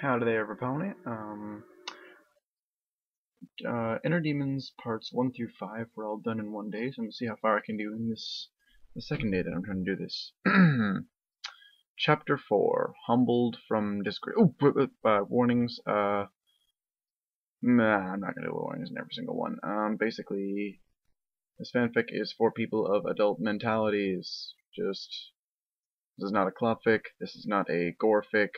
Howdy there, opponent. Inner Demons parts 1 through 5 were all done in one day, so I'm gonna see how far I can do in the second day that I'm trying to do this. Chapter 4, Humbled from Disgrace. Oh, warnings. Nah, I'm not gonna do warnings in every single one. Basically, this fanfic is for people of adult mentalities. This is not a clop fic. This is not a gore fic.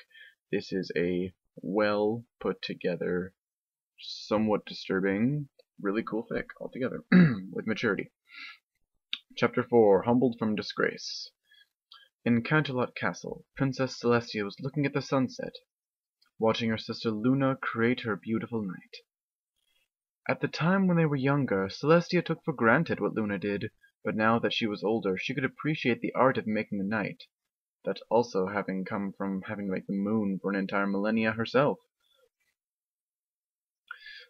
This is a well put together, somewhat disturbing, really cool fic altogether, with maturity. Chapter 4, Humbled from Disgrace. In Canterlot Castle, Princess Celestia was looking at the sunset, watching her sister Luna create her beautiful night. At the time when they were younger, Celestia took for granted what Luna did, but now that she was older, she could appreciate the art of making the night, that also having come from having to make the moon for an entire millennia herself.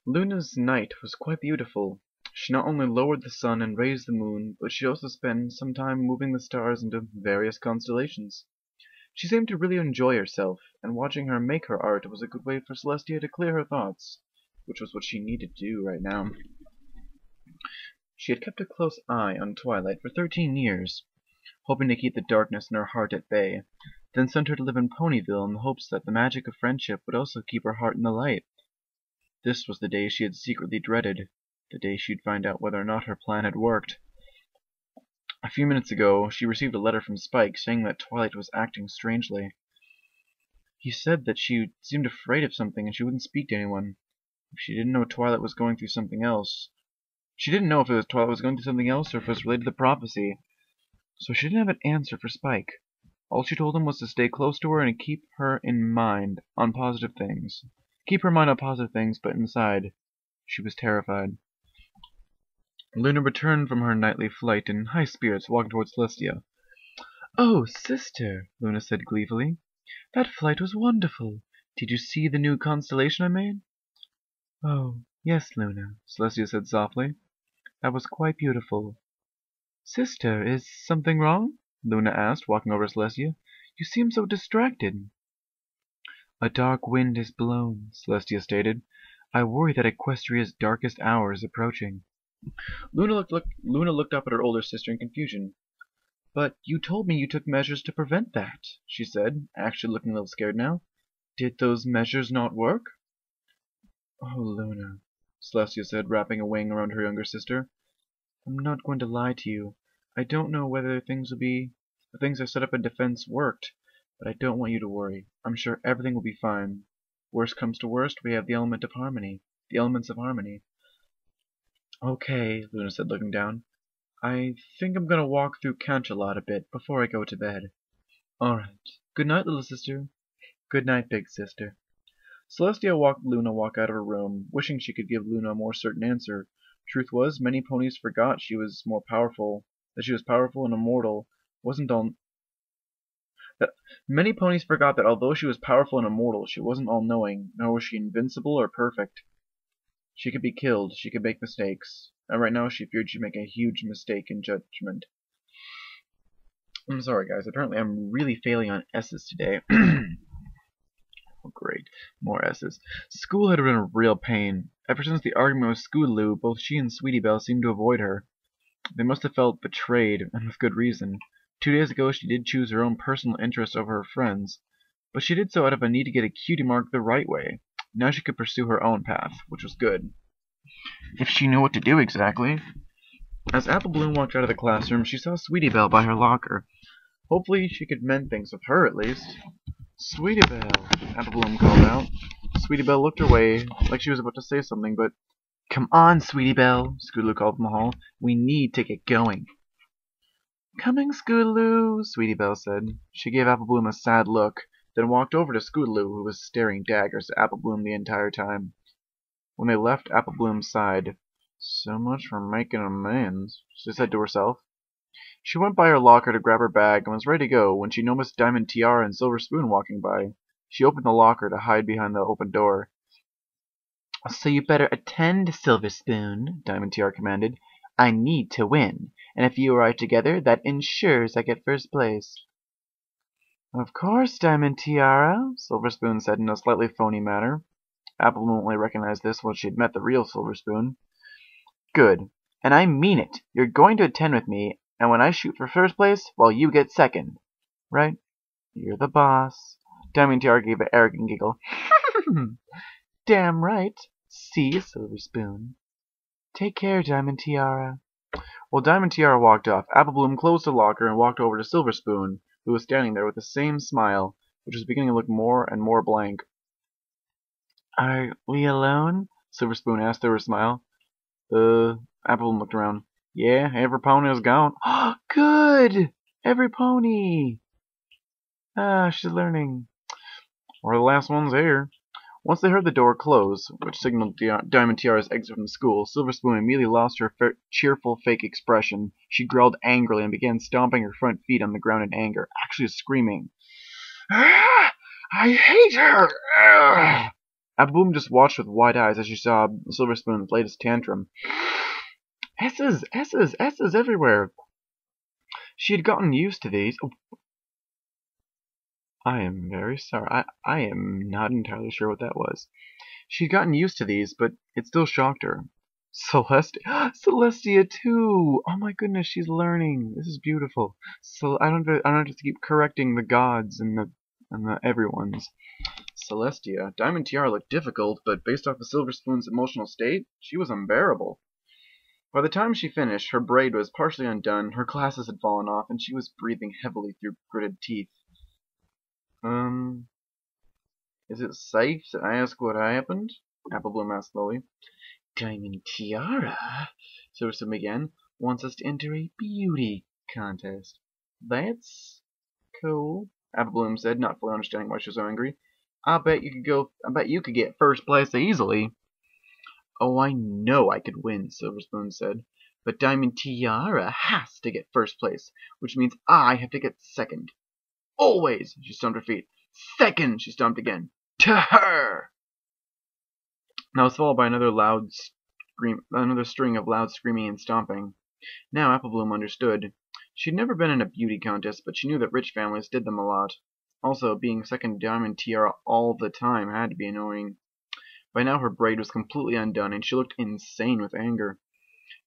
Luna's night was quite beautiful. She not only lowered the sun and raised the moon, but she also spent some time moving the stars into various constellations. She seemed to really enjoy herself, and watching her make her art was a good way for Celestia to clear her thoughts, which was what she needed to do right now. She had kept a close eye on Twilight for 13 years, hoping to keep the darkness in her heart at bay, then sent her to live in Ponyville in the hopes that the magic of friendship would also keep her heart in the light. This was the day she had secretly dreaded, the day she'd find out whether or not her plan had worked. A few minutes ago, she received a letter from Spike saying that Twilight was acting strangely. He said that she seemed afraid of something and she wouldn't speak to anyone. She didn't know Twilight was going through something else. She didn't know if Twilight was going through something else or if it was related to the prophecy. So she didn't have an answer for Spike. All she told him was to stay close to her and keep her mind on positive things. Keep her mind on positive things, but inside, she was terrified. Luna returned from her nightly flight in high spirits, walking towards Celestia. "Oh, sister," Luna said gleefully. "That flight was wonderful. Did you see the new constellation I made?" "Oh, yes, Luna," Celestia said softly. "That was quite beautiful." "Sister, is something wrong?" Luna asked, walking over to Celestia. "You seem so distracted." "A dark wind has blown," Celestia stated. "I worry that Equestria's darkest hour is approaching." Luna looked up at her older sister in confusion. "But you told me you took measures to prevent that," she said, actually looking a little scared now. "Did those measures not work?" "Oh, Luna," Celestia said, wrapping a wing around her younger sister. "I'm not going to lie to you. I don't know whether the things I set up in defense worked, but I don't want you to worry. I'm sure everything will be fine. Worst comes to worst, we have the elements of harmony. "Okay," Luna said, looking down. "I think I'm going to walk through Canterlot a bit before I go to bed." "All right. Good night, little sister." "Good night, big sister." Celestia watched Luna walk out of her room, wishing she could give Luna a more certain answer. Truth was, many ponies forgot that she was powerful and immortal. Many ponies forgot that although she was powerful and immortal, she wasn't all-knowing, nor was she invincible or perfect. She could be killed, she could make mistakes, and right now she feared she'd make a huge mistake in judgment. I'm sorry, guys. Apparently I'm really failing on S's today. Oh, great. More S's. School had been a real pain. Ever since the argument with Scootaloo, both she and Sweetie Belle seemed to avoid her. They must have felt betrayed, and with good reason. 2 days ago she did choose her own personal interest over her friends, but she did so out of a need to get a cutie mark the right way. Now she could pursue her own path, which was good. If she knew what to do exactly. As Applebloom walked out of the classroom, she saw Sweetie Belle by her locker. Hopefully she could mend things with her, at least. "Sweetie Belle," Applebloom called out. Sweetie Belle looked her way, like she was about to say something, but "Come on, Sweetie Belle," Scootaloo called from the hall. "We need to get going." "Coming, Scootaloo," Sweetie Belle said. She gave Applebloom a sad look, then walked over to Scootaloo, who was staring daggers at Applebloom the entire time. When they left, Applebloom sighed. "So much for making amends," she said to herself. She went by her locker to grab her bag and was ready to go when she noticed Diamond Tiara and Silver Spoon walking by. She opened the locker to hide behind the open door. "So you better attend, Silver Spoon," Diamond Tiara commanded. "I need to win, and if you and I are together, that ensures I get first place." Of course, Diamond Tiara, Silver Spoon said in a slightly phony manner. Applebloom only recognized this when she had met the real Silver Spoon. Good. And I mean it. You're going to attend with me, and when I shoot for first place, well, you get second. Right? You're the boss. Diamond Tiara gave an arrogant giggle. Damn right. See you, Silver Spoon. Take care, Diamond Tiara. While Diamond Tiara walked off, Applebloom closed the locker and walked over to Silver Spoon, who was standing there with the same smile, which was beginning to look more and more blank. Are we alone? Silver Spoon asked through her smile. Applebloom looked around. Yeah, every pony is gone. Good! Every pony! She's learning. We're the last ones here. Once they heard the door close, which signaled Diamond Tiara's exit from the school, Silver Spoon immediately lost her cheerful fake expression. She growled angrily and began stomping her front feet on the ground in anger, actually screaming. Ah, I hate her! Ah. Applebloom just watched with wide eyes as she saw Silver Spoon's latest tantrum. S's, S's, S's everywhere. She had gotten used to these. Oh. I am very sorry. I am not entirely sure what that was. She'd gotten used to these, but it still shocked her. Celestia too! Oh my goodness, she's learning. This is beautiful. So I don't have to keep correcting the gods and the everyone's. Celestia. Diamond Tiara looked difficult, but based off the Silver Spoon's emotional state, she was unbearable. By the time she finished, her braid was partially undone, her glasses had fallen off, and she was breathing heavily through gritted teeth. Is it safe to ask what happened? Applebloom asked slowly. Diamond Tiara, Silver Spoon began, wants us to enter a beauty contest. That's cool, Applebloom said, not fully understanding why she was so angry. I bet you could get first place easily. Oh, I know I could win, Silver Spoon said. But Diamond Tiara has to get first place, which means I have to get second. Always! She stomped her feet. Second! She stomped again. To her! Now it was followed by another string of loud screaming and stomping. Now Applebloom understood. She'd never been in a beauty contest, but she knew that rich families did them a lot. Also, being second Diamond Tiara all the time had to be annoying. By now her braid was completely undone, and she looked insane with anger.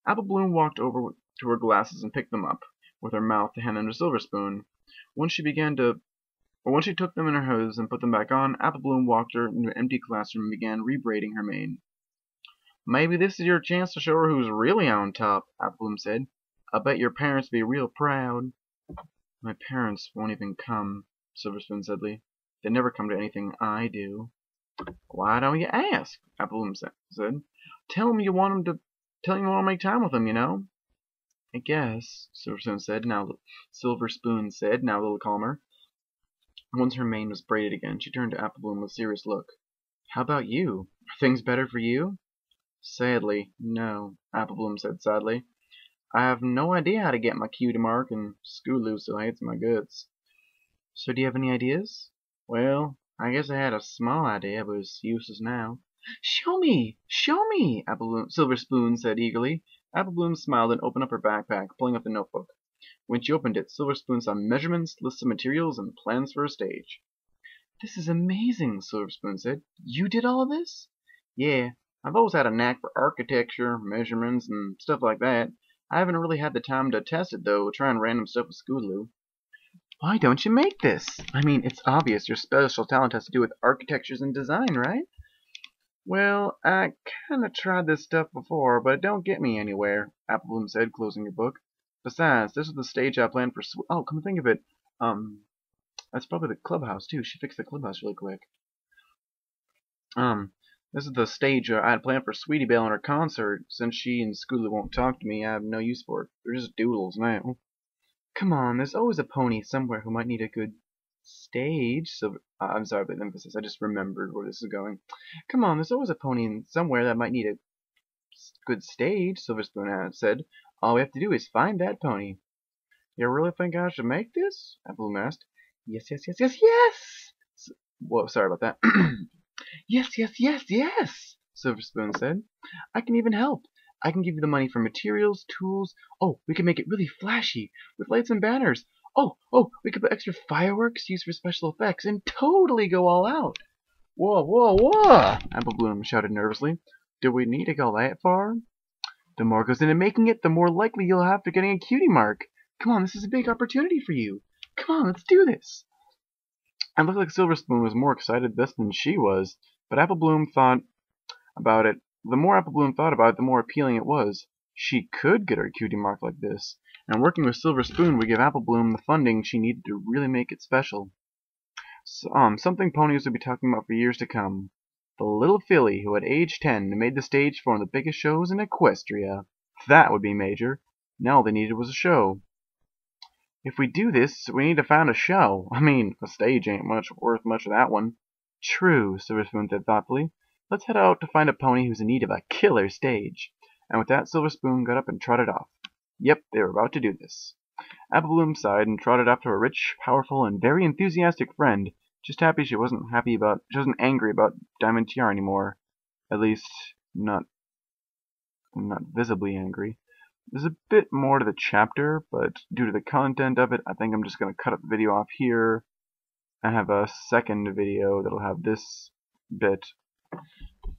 Applebloom walked over to her glasses and picked them up, with her mouth to hand them to Silver Spoon. Once she took them in her hose and put them back on, Applebloom walked her into an empty classroom and began rebraiding her mane. Maybe this is your chance to show her who's really on top, Applebloom said. I bet your parents will be real proud. My parents won't even come, Silver Spoon said. They never come to anything I do. Why don't you ask? Applebloom said. Tell them you want to make time with them, you know. I guess, Silver Spoon said, now a little calmer. Once her mane was braided again, she turned to Applebloom with a serious look. How about you? Are things better for you? Sadly, no, Applebloom said sadly. I have no idea how to get my cutie mark, and Scootaloo still hates my guts. So do you have any ideas? Well, I guess I had a small idea, but it's useless now. Show me! Show me! Silver Spoon said eagerly. Applebloom smiled and opened up her backpack, pulling out the notebook. When she opened it, Silver Spoon saw measurements, lists of materials, and plans for a stage. This is amazing, Silver Spoon said. You did all of this? Yeah, I've always had a knack for architecture, measurements, and stuff like that. I haven't really had the time to test it, though, trying random stuff with Scootaloo. Why don't you make this? I mean, it's obvious your special talent has to do with architectures and design, right? Well, I kinda tried this stuff before, but it don't get me anywhere, Applebloom said, closing her book. Besides, this is the stage I planned for oh, come to think of it, that's probably the clubhouse, too. She fixed the clubhouse really quick. This is the stage I had planned for Sweetie Belle in her concert. Since she and Scootaloo won't talk to me, I have no use for it. They're just doodles now. Come on, there's always a pony somewhere who might need a good stage. I'm sorry about the emphasis. I just remembered where this is going. Come on, there's always a pony somewhere that might need a good stage, Silver Spoon said. All we have to do is find that pony. You really think I should make this? Applebloom asked. Yes, yes, yes, yes, yes! Whoa, sorry about that. Yes, yes, yes, yes, Silver Spoon said. I can even help. I can give you the money for materials, tools. Oh, we can make it really flashy, with lights and banners. Oh, we could put extra fireworks used for special effects and totally go all out. Whoa, whoa, whoa! Applebloom shouted nervously. Do we need to go that far? The more goes into making it, the more likely you'll have to getting a cutie mark. Come on, this is a big opportunity for you. Come on, let's do this. It looked like Silver Spoon was more excited this than she was, but Applebloom thought about it. The more Applebloom thought about it, the more appealing it was. She could get her cutie mark like this, and working with Silver Spoon would give Applebloom the funding she needed to really make it special. Something ponies would be talking about for years to come. The little filly who at age 10 made the stage for one of the biggest shows in Equestria. That would be major. Now all they needed was a show. If we do this, we need to find a show. I mean, a stage ain't worth much of that one. True, Silver Spoon said thoughtfully. Let's head out to find a pony who's in need of a killer stage. And with that, Silver Spoon got up and trotted off. Yep, they were about to do this. Applebloom sighed and trotted after a rich, powerful, and very enthusiastic friend, just happy she wasn't angry about Diamond Tiara anymore. At least, not visibly angry. There's a bit more to the chapter, but due to the content of it, I think I'm just going to cut up the video off here and have a second video that'll have this bit.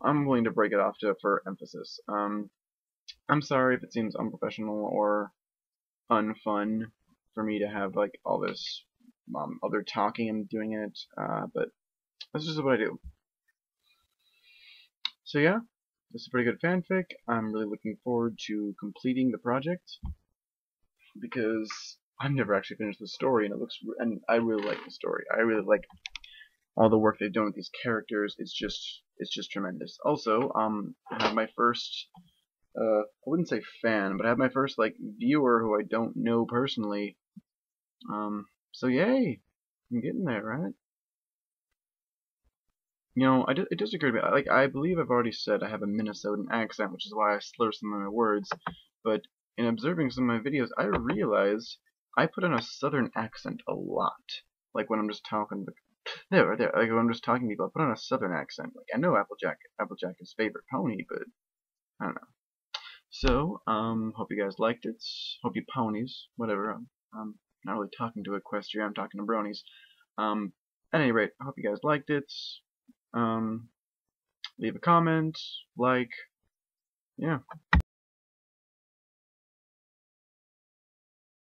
I'm willing to break it off for emphasis. I'm sorry if it seems unprofessional or unfun for me to have like all this other talking and doing it, but that's just what I do. So yeah, this is a pretty good fanfic. I'm really looking forward to completing the project because I've never actually finished the story, and I really like the story. I really like all the work they've done with these characters. It's just tremendous. Also, I have my first I wouldn't say fan, but I have my first like viewer who I don't know personally. So yay, I'm getting there, right? You know, it does occur to me, like, I believe I've already said I have a Minnesotan accent, which is why I slur some of my words, but in observing some of my videos, I realized I put on a southern accent a lot. Like, when I'm just talking, like, when I'm just talking to people, I put on a southern accent. Like, I know Applejack is his favorite pony, but I don't know. So, hope you guys liked it. Hope you ponies, whatever. I'm not really talking to Equestria, I'm talking to bronies. At any rate, I hope you guys liked it. Leave a comment, like, yeah.